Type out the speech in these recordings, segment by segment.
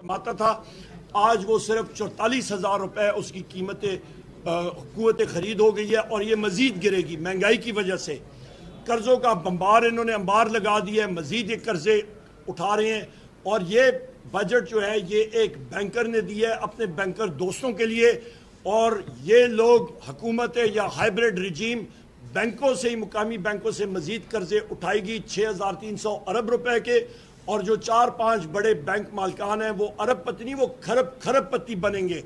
कमाता था, आज वो सिर्फ 44,000 रुपए उसकी कीमत कुव्वत खरीद हो गई है और ये मजीद गिरेगी महंगाई की वजह से। कर्जों का बम्बार इन्होंने अंबार लगा दिया है, मजीद ये कर्जे उठा रहे हैं। और ये बजट जो है ये एक बैंकर ने दिया है अपने बैंकर दोस्तों के लिए, और ये लोग हुकूमत या हाइब्रिड रिजीम बैंकों से ही, मुकामी बैंकों से मजीद कर्जे उठाएगी 6,300 अरब रुपए के, और जो 4-5 बड़े बैंक मालिकान हैं वो अरबपति नहीं, वो खरबपति बनेंगे।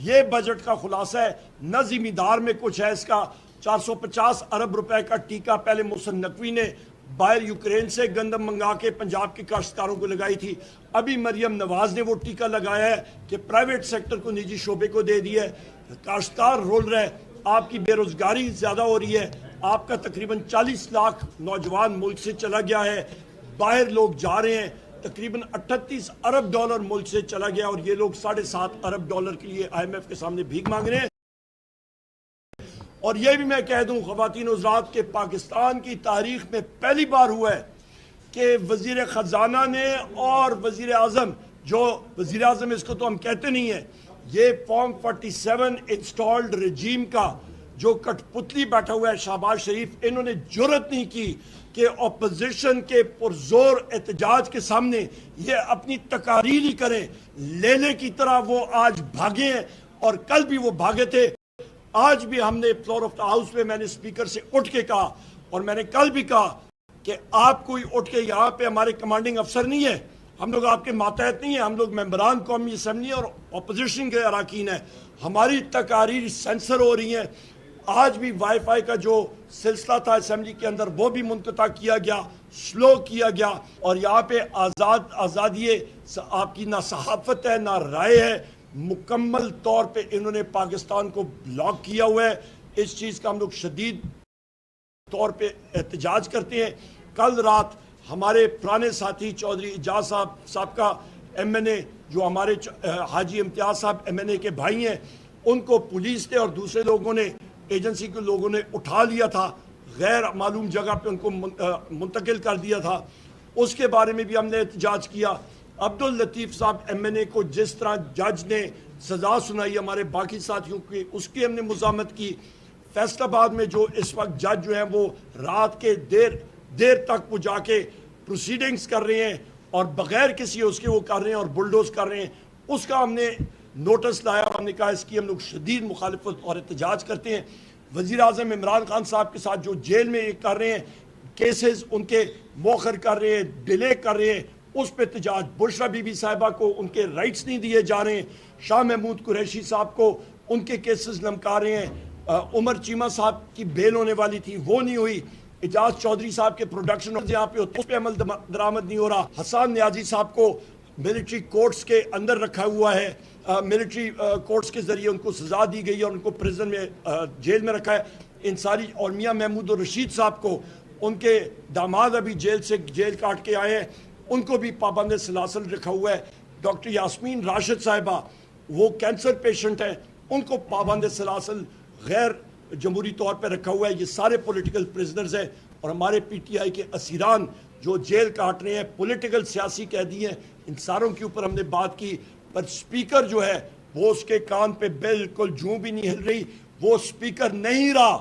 ये बजट का खुलासा है। न जिम्मेदार में कुछ है इसका। 450 अरब रुपए का टीका पहले मोहसिन नकवी ने बाहर यूक्रेन से गंदम मंगा के पंजाब के काश्तकारों को लगाई थी, अभी मरियम नवाज ने वो टीका लगाया है कि प्राइवेट सेक्टर को, निजी शोबे को दे दिया है। काश्तकार रोल रहा है, आपकी बेरोजगारी ज़्यादा हो रही है, आपका तकरीबन 40 लाख नौजवान मुल्क से चला गया है, बाहर लोग जा रहे हैं, तकरीबन 38 अरब डॉलर मुल्क से चला गया, और ये लोग 7.5 अरब डॉलर के लिए IMF के सामने भीख मांग रहे हैं। और यह भी मैं कह दूं ख़वातीन हज़रात के पाकिस्तान की तारीख में पहली बार हुआ है कि वज़ीर ख़जाना ने और वज़ीर आज़म, जो वज़ीर आज़म इसको तो हम कहते नहीं हैं, ये फॉर्म 47 इंस्टॉल्ड रजीम का जो कठपुतली बैठा हुआ है शहबाज शरीफ, इन्होंने जुर्रत नहीं की कि अपोजिशन के पुरजोर एहतजाज के सामने ये अपनी तकारीर ही करें। लेले की तरह वो आज भागे हैं, और कल भी वो भागे थे। आज भी हमने फ्लोर ऑफ द हाउस में मैंने स्पीकर से उठ के कहा, और मैंने कल भी कहा कि आप कोई उठ के यहाँ पे हमारे कमांडिंग अफसर नहीं है, हम लोग आपके मातहत नहीं है, हम लोग मेंबरान कौमी असम्बली और अपोजिशन के अरकान हैं, हमारी तकारीर सेंसर हो रही हैं। आज भी वाईफाई का जो सिलसिला था असम्बली के अंदर वो भी मुनक़ता किया गया, स्लो किया गया, और यहाँ पे आज़ादी आपकी ना सहाफ़त है ना राय है, मुकम्मल तौर पे इन्होंने पाकिस्तान को ब्लॉक किया हुआ है। इस चीज़ का हम लोग शदीद तौर पे एहतजाज करते हैं। कल रात हमारे पुराने साथी चौधरी एजाज साहब का MNA, जो हमारे हाजी इम्तियाज़ साहब MNA के भाई हैं, उनको पुलिस ने और दूसरे लोगों ने, एजेंसी के लोगों ने उठा लिया था, गैर मालूम जगह पे उनको मुंतकिल कर दिया था। उसके बारे में भी हमने एहतजाज किया। अब्दुल लतीफ़ साहब MNA को जिस तरह जज ने सज़ा सुनाई हमारे बाकी साथियों की, उसकी हमने मुज़ामत की। फैसलाबाद में जो इस वक्त जज जो हैं वो रात के देर तक वो जाके प्रोसीडिंग्स कर रहे हैं और बग़ैर किसी उसके वो कर रहे हैं और बुलडोज कर रहे हैं, उसका हमने नोटिस लाया। हमने कहा इसकी हम लोग शदीद मुखालिफत और एहतजाज करते हैं। वज़ीर आज़म इमरान खान साहब के साथ जो जेल में कर रहे हैं, केसेस उनके मौखर कर रहे हैं, डिले कर रहे हैं, उस पर एहतजाज। बुशरा बीबी साहिबा को उनके राइट्स नहीं दिए जा रहे हैं, शाह महमूद कुरैशी साहब को उनके केसेस लमका रहे हैं, उमर चीमा साहब की बेल होने वाली थी वो नहीं हुई, एजाज चौधरी साहब के प्रोडक्शन यहाँ पे होते उस पर अमल दरामद नहीं हो रहा, हसन न्याजी साहब को मिलिट्री कोर्ट्स के अंदर रखा हुआ है, मिलिट्री कोर्ट्स के ज़रिए उनको सज़ा दी गई और उनको प्रिजन में जेल में रखा है। इन सारी, और मियाँ महमूद और रशीद साहब को, उनके दामाद अभी जेल काट के आए हैं, उनको भी पाबंद सलासल रखा हुआ है। डॉक्टर यास्मीन राशिद साहिबा, वो कैंसर पेशेंट है, उनको पाबंद सलासल गैर जमहूरी तौर पर रखा हुआ है। ये सारे पॉलिटिकल प्रिजनर्स हैं, और हमारे PTI के असीरान जो जेल काट रहे हैं, पॉलिटिकल सियासी कैदी हैं, इन सारों के ऊपर हमने बात की। पर स्पीकर जो है वो उसके कान पे बिल्कुल जूं भी नहीं हिल रही, वो स्पीकर नहीं रहा,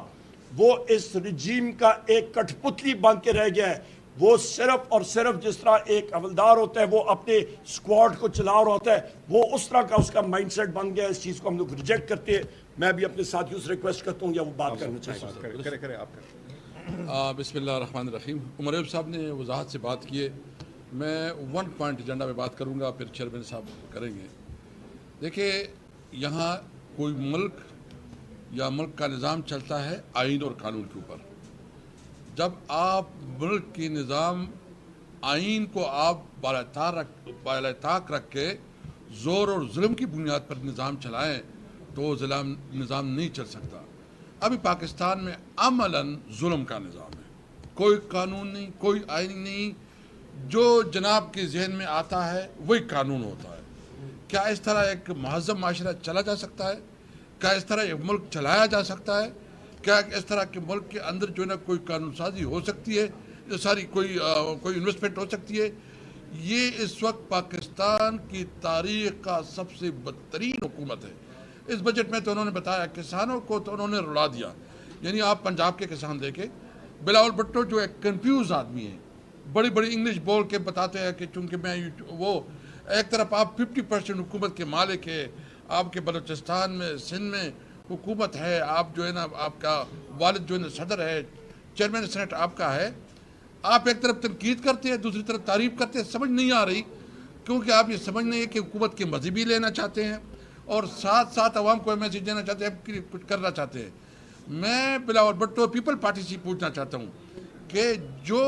वो इस रजीम का एक कठपुतली बन के रह गया है। वो सिर्फ और सिर्फ जिस तरह एक हवलदार होता है वो अपने स्क्वाड को चला रहा होता है, वो उस तरह का उसका माइंडसेट बन गया। इस चीज़ को हम लोग रिजेक्ट करते हैं। मैं भी अपने साथियों से रिक्वेस्ट करता हूँ या वो बात करना चाहिए। बिस्मिल्लाहिर्रहमानिर्रहीम। उमर साहब ने वजाहत से बात की है, मैं 1 पॉइंट एजेंडा में बात करूँगा, फिर चेयरमैन साहब करेंगे। देखिए, यहाँ कोई मुल्क या मुल्क का निज़ाम चलता है आइन और कानून के ऊपर। जब आप मुल्क की निज़ाम आइन को आप बालाताक रख के ज़ोर और जुल्म की बुनियाद पर निज़ाम चलाएं तो निज़ाम नहीं चल सकता। अभी पाकिस्तान में अमलन जुल्म का निज़ाम है, कोई कानून नहीं, कोई आइन नहीं, जो जनाब के जहन में आता है वही कानून होता है। क्या इस तरह एक महज़्ज़ब माशरा चला जा सकता है? क्या इस तरह एक मुल्क चलाया जा सकता है? क्या इस तरह के मुल्क के अंदर जो है ना कोई कानून साजी हो सकती है, जो सारी कोई इन्वेस्टमेंट हो सकती है? یہ اس وقت پاکستان کی تاریخ کا سب سے بدترین حکومت ہے۔ اس بجٹ میں تو انہوں نے بتایا کسانوں کو تو انہوں نے رلا دیا، یعنی آپ پنجاب کے کسان دیکھیں، بلاول بھٹو جو ایک کنفیوز آدمی ہے، بڑی بڑی انگلش بول کے بتاتے ہیں کہ چونکہ میں وہ ایک طرف آپ 50% حکومت کے مالک ہے، آپ کے بلوچستان میں سندھ میں حکومت ہے، آپ جو ہے نا آپ کا والد جو ہے نا صدر ہے، چیئرمین سینٹ آپ کا ہے، آپ ایک طرف تنقید کرتے ہیں دوسری طرف تعریف کرتے ہیں، سمجھ نہیں آ رہی، کیونکہ آپ یہ سمجھ نہیں ہے کہ حکومت کے مزے بھی لینا چاہتے ہیں اور ساتھ ساتھ عوام کو میسیج دینا چاہتے ہیں کہ کچھ کرنا چاہتے ہیں۔ میں بلاول بھٹو پیپل پارٹی سے پوچھنا چاہتا ہوں کہ جو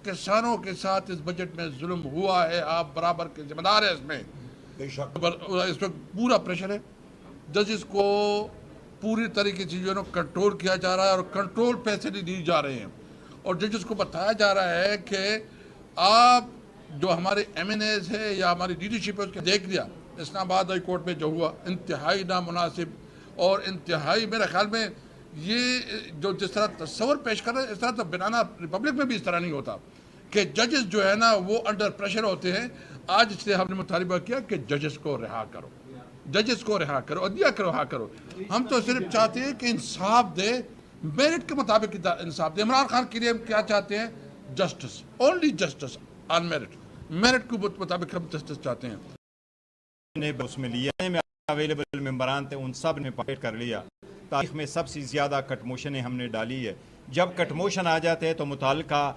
کسانوں کے ساتھ اس بجٹ میں ظلم ہوا ہے آپ برابر کے ذمہ دار ہیں اس میں، اس وقت پورا پریشر ہے، ججز کو پوری طریقے سے جو ہے نا کنٹرول کیا جا رہا ہے اور کنٹرول پیسے نہیں دیے جا رہے ہیں، اور ججز کو بتایا جا رہا ہے کہ آپ جو ہمارے ایم این ایز ہے یا ہماری لیڈرشپ ہے اس کے دیکھ لیا اسلام آباد ہائی کورٹ میں جو ہوا انتہائی نامناسب اور انتہائی میرے خیال میں یہ جو جس طرح تصور پیش کر رہے ہیں اس طرح تو بنانا ریپبلک میں بھی اس طرح نہیں ہوتا کہ ججز جو ہے نا وہ انڈر پریشر ہوتے ہیں۔ آج سے ہم نے مطالبہ کیا کہ ججز کو رہا کرو، ججز کو رہا کرو، عدلیہ کو رہا کرو۔ ہم تو صرف چاہتے ہیں کہ انصاف دے، میرٹ کے مطابق انصاف دے۔ عمران خان کے لیے ہم کیا چاہتے ہیں؟ جسٹس، اونلی جسٹس آن میرٹ، میرٹ کے مطابق ہم جسٹس چاہتے ہیں۔ نے اس میں لیا میں اویلیبل ممبران تھے ان سب نے پارٹیسپیٹ کر لیا۔ تاریخ میں سب سے زیادہ کٹ موشنیں ہم نے ڈالی ہے۔ جب کٹ موشن آ جاتے ہیں تو متعلقہ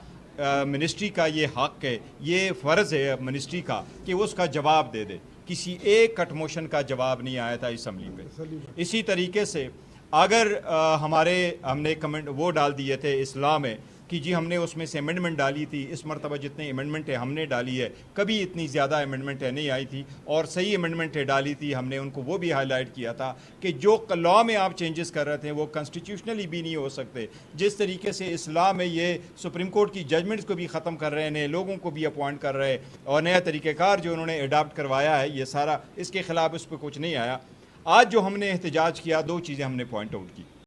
منسٹری کا یہ حق ہے، یہ فرض ہے منسٹری کا کہ وہ اس کا جواب دے دے۔ کسی ایک کٹ موشن کا جواب نہیں آیا تھا اسمبلی پہ۔ اسی طریقے سے اگر ہم نے کمنٹ وہ ڈال دیے تھے اصلاح میں کہ جی ہم نے اس میں سے امینڈمنٹ ڈالی تھی، اس مرتبہ جتنے امینڈمنٹیں ہم نے ڈالی ہے کبھی اتنی زیادہ امینڈمنٹیں نہیں آئی تھی اور صحیح امینڈمنٹیں ڈالی تھی، ہم نے ان کو وہ بھی ہائی لائٹ کیا تھا کہ جو لاء میں آپ چینجز کر رہے تھے وہ کنسٹیٹیوشنلی بھی نہیں ہو سکتے۔ جس طریقے سے اصلاح میں یہ سپریم کورٹ کی ججمنٹس کو بھی ختم کر رہے ہیں، نئے لوگوں کو بھی اپوائنٹ کر رہے ہیں اور نیا طریقہ کار جو انہوں نے اڈاپٹ کروایا ہے، یہ سارا اس کے خلاف اس پہ کچھ نہیں آیا۔ آج جو ہم نے احتجاج کیا، دو چیزیں ہم نے پوائنٹ آؤٹ کی۔